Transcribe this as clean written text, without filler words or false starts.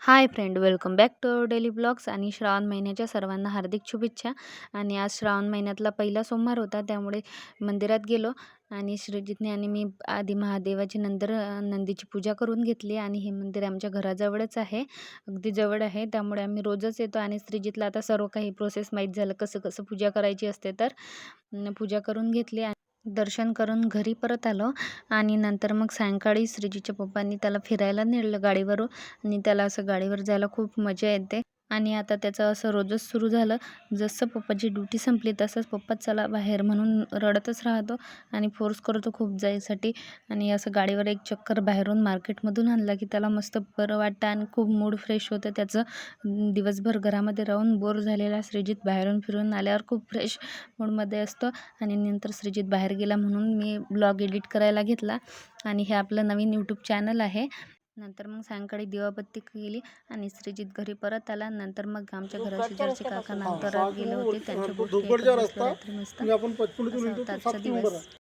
High friend, welcome back to our daily blogs. आणि श्रावण महिन्याच्या सर्वांना हार्दिक शुभेच्छा. आणि आज श्रावण महिन्यातला पहिला सोमवार होता, त्यामुळे मंदिरात गेलो आणि श्रीजितने आणि मी आधी महादेवाची नंतर नंदीची पूजा करून घेतली. आणि हे मंदिर आमच्या घराजवळच आहे, अगदी जवळ आहे, त्यामुळे आम्ही रोजच येतो. आणि श्रीजितला आता सर्व काही प्रोसेस माहीत झालं, कसं कसं पूजा करायची असते. तर पूजा करून घेतली आणि दर्शन करून घरी परत आलो. आणि नंतर मग सायंकाळी श्रीजीच्या पप्पांनी त्याला फिरायला नेलं गाडीवरून. आणि त्याला असं गाडीवर जायला खूप मजा येते. आणि आता त्याचं असं रोजच सुरू झालं. जसं पप्पाची ड्युटी संपली तसंच पप्पा चला बाहेर म्हणून रडतच राहतो आणि फोर्स करतो खूप जायसाठी. आणि असं गाडीवर एक चक्कर बाहेरून मार्केटमधून आणला की त्याला मस्त बरं वाटतं आणि खूप मूड फ्रेश होतं त्याचं. दिवसभर घरामध्ये राहून बोर झालेला श्रीजित बाहेरून फिरून आल्यावर खूप फ्रेश मूडमध्ये असतो. आणि नंतर श्रीजित बाहेर गेला म्हणून मी ब्लॉग एडिट करायला घेतला. आणि हे आपलं नवीन यूट्यूब चॅनल आहे. नंतर मग सायंकाळी दिवाबत्ती केली आणि श्रीजित घरी परत आला. नंतर मग आमच्या घराशेजारचे काका नंतर गेले होते, त्यांच्या गोष्टी ऐकत बसलो रात्री मस्त. असा होता आजचा दिवस.